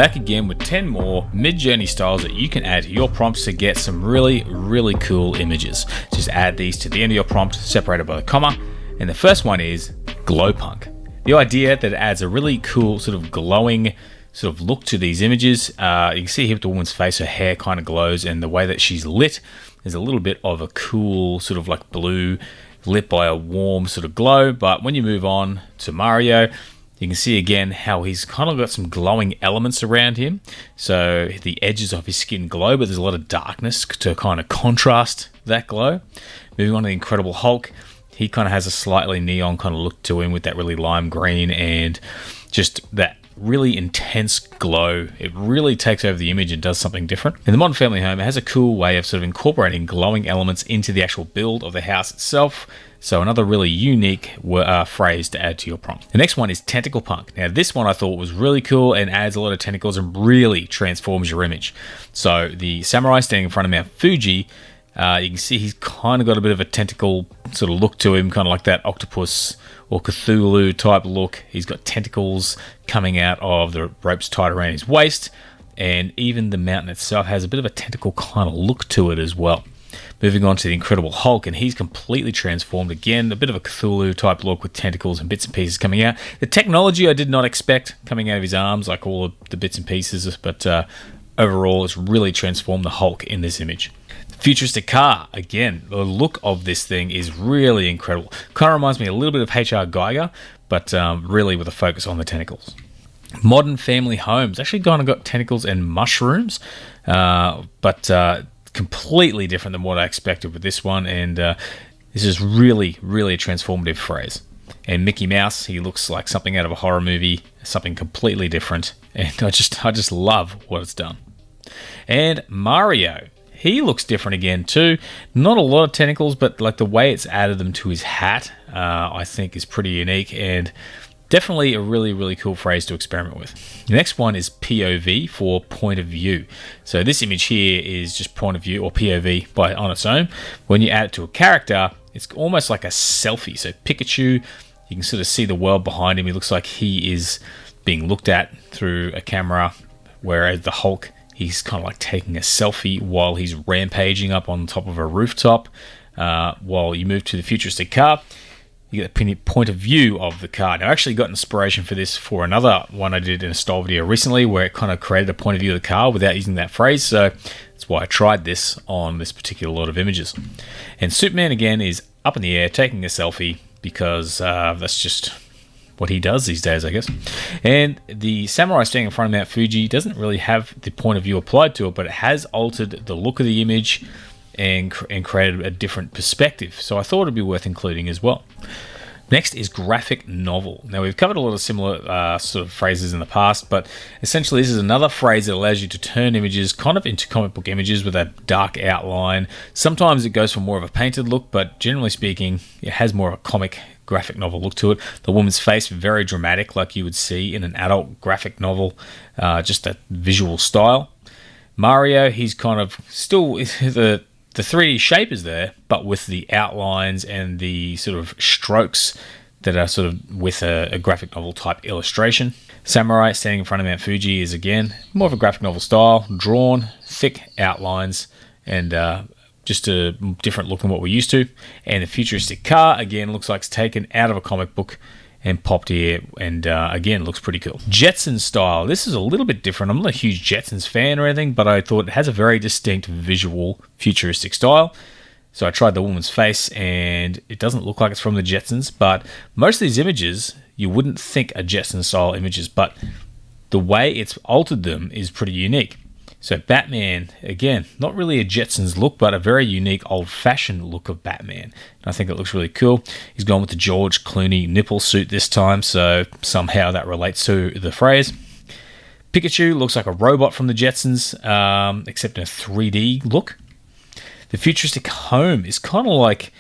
Back again with 10 more Midjourney styles that you can add to your prompts to get some really cool images. Just add these to the end of your prompt, separated by the comma. And the first one is glow punk. The idea that it adds a really cool sort of glowing sort of look to these images. You can see here with the woman's face, her hair kind of glows, and the way that she's lit is a little bit of a cool sort of like blue lit by a warm sort of glow. But when you move on to Mario, you can see again how he's kind of got some glowing elements around him. So the edges of his skin glow, but there's a lot of darkness to kind of contrast that glow. Moving on to the Incredible Hulk, he kind of has a slightly neon kind of look to him with that really lime green and just that really intense glow. It really takes over the image and does something different. In the Modern Family Home, it has a cool way of sort of incorporating glowing elements into the actual build of the house itself. So another really unique phrase to add to your prompt. The next one is tentacle punk. Now this one I thought was really cool and adds a lot of tentacles and really transforms your image. So the samurai standing in front of Mount Fuji, you can see he's kind of got a bit of a tentacle sort of look to him, kind of like that octopus or Cthulhu type look. He's got tentacles coming out of the ropes tied around his waist, and even the mountain itself has a bit of a tentacle kind of look to it as well. Moving on to the Incredible Hulk, and he's completely transformed again, a bit of a Cthulhu type look with tentacles and bits and pieces coming out. The technology I did not expect coming out of his arms, like all of the bits and pieces, but overall it's really transformed the Hulk in this image. Futuristic car, again, the look of this thing is really incredible. Kind of reminds me a little bit of H.R. Geiger, but really with a focus on the tentacles. Modern Family Homes, actually kind of got tentacles and mushrooms, but completely different than what I expected with this one, and this is really a transformative phrase. And Mickey Mouse, he looks like something out of a horror movie, something completely different, and I just love what it's done. And Mario, he looks different again too. Not a lot of tentacles, but like the way it's added them to his hat, I think is pretty unique and definitely a really cool phrase to experiment with. The next one is POV for point of view. So this image here is just point of view or POV on its own. When you add it to a character, it's almost like a selfie. So Pikachu, you can sort of see the world behind him. He looks like he is being looked at through a camera, whereas the Hulk, he's kind of like taking a selfie while he's rampaging up on top of a rooftop. While you move to the futuristic car, you get the point of view of the car. Now, I actually got inspiration for this for another one I did in a style video recently where it kind of created a point of view of the car without using that phrase. So that's why I tried this on this particular lot of images. And Superman, again, is up in the air taking a selfie because that's just what he does these days, I guess. And the samurai standing in front of Mount Fuji doesn't really have the point of view applied to it, but it has altered the look of the image and created a different perspective. So I thought it'd be worth including as well. Next is graphic novel. Now, we've covered a lot of similar sort of phrases in the past, but essentially this is another phrase that allows you to turn images kind of into comic book images with a dark outline. Sometimes it goes for more of a painted look, but generally speaking, it has more of a comic graphic novel look to it. The woman's face, very dramatic, like you would see in an adult graphic novel, just that visual style. Mario, he's kind of still, the 3D shape is there, but with the outlines and the sort of strokes that are sort of with a graphic novel type illustration. Samurai standing in front of Mount Fuji is again more of a graphic novel style, drawn, thick outlines, and just a different look than what we're used to. And the futuristic car, again, looks like it's taken out of a comic book and popped here, and again, looks pretty cool. Jetson style. This is a little bit different. I'm not a huge Jetsons fan or anything, but I thought it has a very distinct visual futuristic style. So I tried the woman's face, and it doesn't look like it's from the Jetsons, but most of these images, you wouldn't think are Jetson style images, but the way it's altered them is pretty unique. So Batman, again, not really a Jetsons look, but a very unique old-fashioned look of Batman. And I think it looks really cool. He's gone with the George Clooney nipple suit this time, so somehow that relates to the phrase. Pikachu looks like a robot from the Jetsons, except in a 3D look. The futuristic home is kind of like,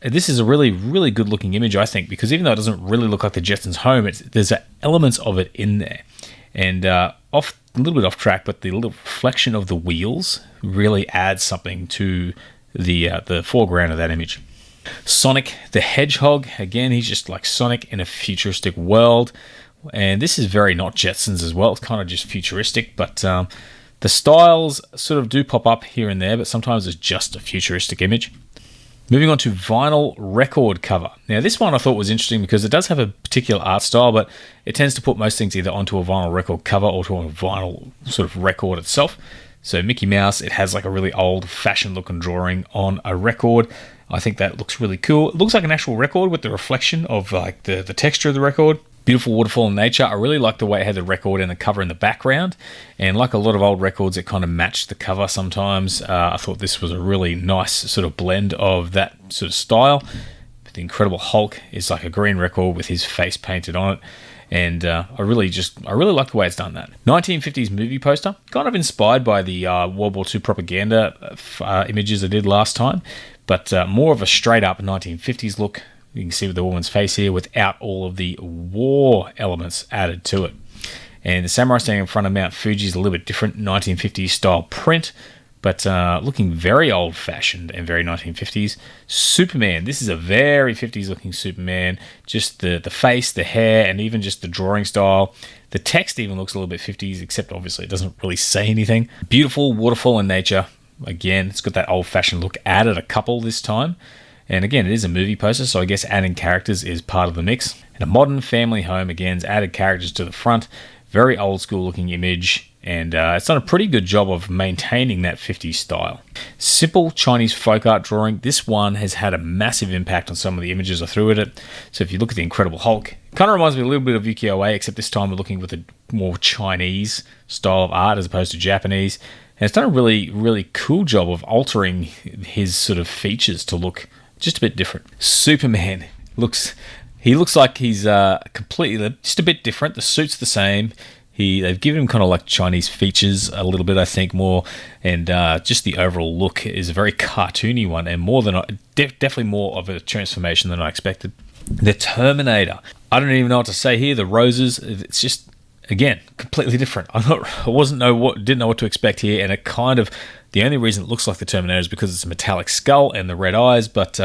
this is a really good looking image, I think, because even though it doesn't really look like the Jetsons home, there's elements of it in there. And a little bit off track, but the little reflection of the wheels really adds something to the foreground of that image. Sonic the Hedgehog, again, he's just like Sonic in a futuristic world. and this is very not Jetsons as well. It's kind of just futuristic, but the styles sort of do pop up here and there, but sometimes it's just a futuristic image. Moving on to vinyl record cover. Now this one I thought was interesting because it does have a particular art style, but it tends to put most things either onto a vinyl record cover or to a vinyl sort of record itself. So Mickey Mouse, it has like a really old-fashioned looking drawing on a record. I think that looks really cool. It looks like an actual record with the reflection of like the texture of the record. Beautiful waterfall in nature. I really like the way it had the record and the cover in the background. And like a lot of old records, it kind of matched the cover sometimes. I thought this was a really nice sort of blend of that sort of style. But the Incredible Hulk is like a green record with his face painted on it. And I really like the way it's done that. 1950s movie poster, kind of inspired by the World War II propaganda images I did last time, but more of a straight up 1950s look. You can see with the woman's face here without all of the war elements added to it. And the samurai standing in front of Mount Fuji is a little bit different 1950s style print, but looking very old-fashioned and very 1950s. Superman. This is a very 50s looking Superman. Just the face, the hair, and even just the drawing style. The text even looks a little bit 50s, except obviously it doesn't really say anything. Beautiful waterfall in nature. Again, it's got that old-fashioned look. Added a couple this time. And again, it is a movie poster, so I guess adding characters is part of the mix. And a modern family home, again, has added characters to the front. Very old school looking image, and it's done a pretty good job of maintaining that 50s style. Simple Chinese folk art drawing. This one has had a massive impact on some of the images I threw at it. So if you look at the Incredible Hulk, it kind of reminds me a little bit of ukiyo-e, except this time we're looking with a more Chinese style of art as opposed to Japanese. And it's done a really, really cool job of altering his sort of features to look just a bit different. Superman looks like he's completely just a bit different. The suit's the same. They've given him kind of like Chinese features a little bit, I think, more, and just the overall look is a very cartoony one, and definitely more of a transformation than I expected. The Terminator. I don't even know what to say here. The roses. It's just, again, completely different. Didn't know what to expect here, and it kind of, the only reason it looks like the Terminator is because it's a metallic skull and the red eyes, but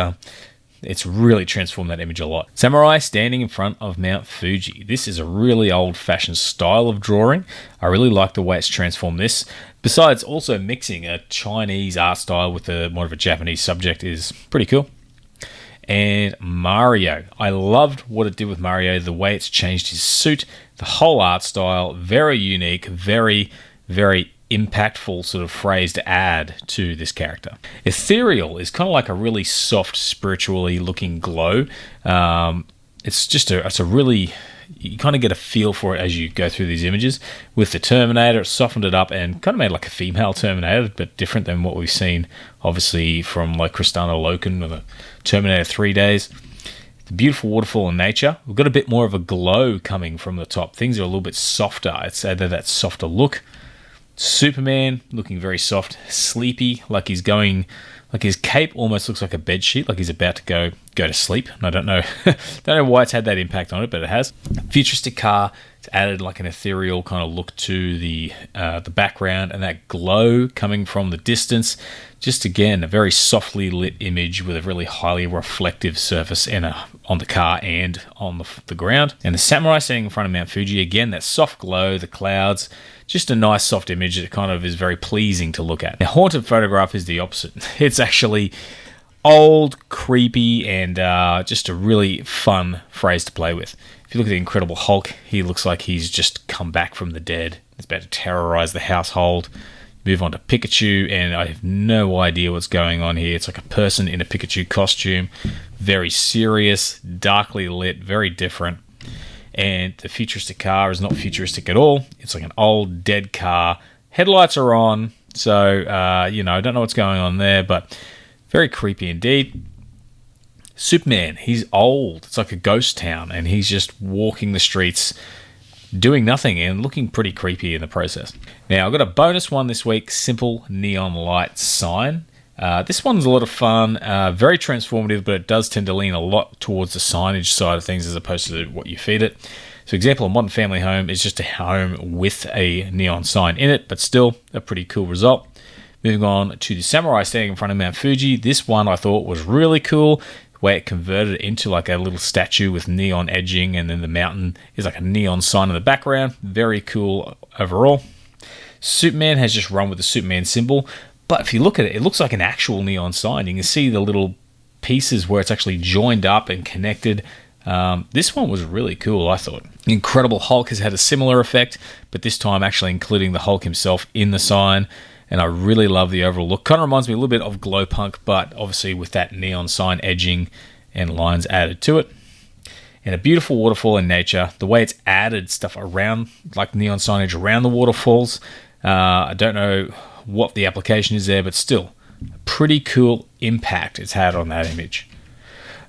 it's really transformed that image a lot. Samurai standing in front of Mount Fuji. This is a really old-fashioned style of drawing. I really like the way it's transformed this. Besides, also mixing a Chinese art style with more of a Japanese subject is pretty cool. And Mario. I loved what it did with Mario, the way it's changed his suit, the whole art style, very unique, very, very impactful sort of phrase to add to this character. Ethereal is kind of like a really soft, spiritually looking glow. It's a really, you kind of get a feel for it as you go through these images. With the Terminator, it softened it up and kind of made like a female Terminator, but different than what we've seen, obviously, from like Kristanna Loken with the Terminator 3 days. The beautiful waterfall in nature. We've got a bit more of a glow coming from the top. Things are a little bit softer. It's added that softer look. Superman looking very soft, sleepy, like he's going, like his cape almost looks like a bed sheet, like he's about to go to sleep. And I don't know why it's had that impact on it, but it has. Futuristic car. It's added like an ethereal kind of look to the background, and that glow coming from the distance. Just again, a very softly lit image with a really highly reflective surface on the car and on the ground. And the samurai standing in front of Mount Fuji, again, that soft glow, the clouds, just a nice soft image that kind of is very pleasing to look at. Now, haunted photograph is the opposite. It's actually old, creepy, and just a really fun phrase to play with. If you look at the Incredible Hulk, he looks like he's just come back from the dead. He's about to terrorize the household. Move on to Pikachu, and I have no idea what's going on here. It's like a person in a Pikachu costume. Very serious, darkly lit, very different. And the futuristic car is not futuristic at all. It's like an old, dead car. Headlights are on, so, I don't know what's going on there, but very creepy indeed. Superman, he's old. It's like a ghost town, and he's just walking the streets, doing nothing and looking pretty creepy in the process. Now, I've got a bonus one this week, simple neon light sign. This one's a lot of fun, very transformative, but it does tend to lean a lot towards the signage side of things as opposed to what you feed it. So example, a modern family home is just a home with a neon sign in it, but still a pretty cool result. Moving on to the samurai standing in front of Mount Fuji. This one I thought was really cool. the way it converted it into like a little statue with neon edging, and then the mountain is like a neon sign in the background. Very cool overall. Superman has just run with the Superman symbol, but if you look at it, it looks like an actual neon sign. You can see the little pieces where it's actually joined up and connected. This one was really cool, I thought. Incredible Hulk has had a similar effect, but this time actually including the Hulk himself in the sign, and I really love the overall look. Kind of reminds me a little bit of Glowpunk, but obviously with that neon sign edging and lines added to it. And a beautiful waterfall in nature. The way it's added stuff around, like neon signage around the waterfalls. I don't know what the application is there, but still, a pretty cool impact it's had on that image.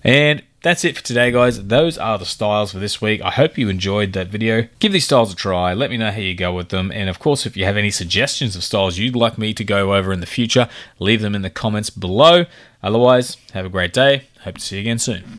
And that's it for today, guys. Those are the styles for this week. I hope you enjoyed that video. Give these styles a try. Let me know how you go with them. And of course, if you have any suggestions of styles you'd like me to go over in the future, leave them in the comments below. Otherwise, have a great day. Hope to see you again soon.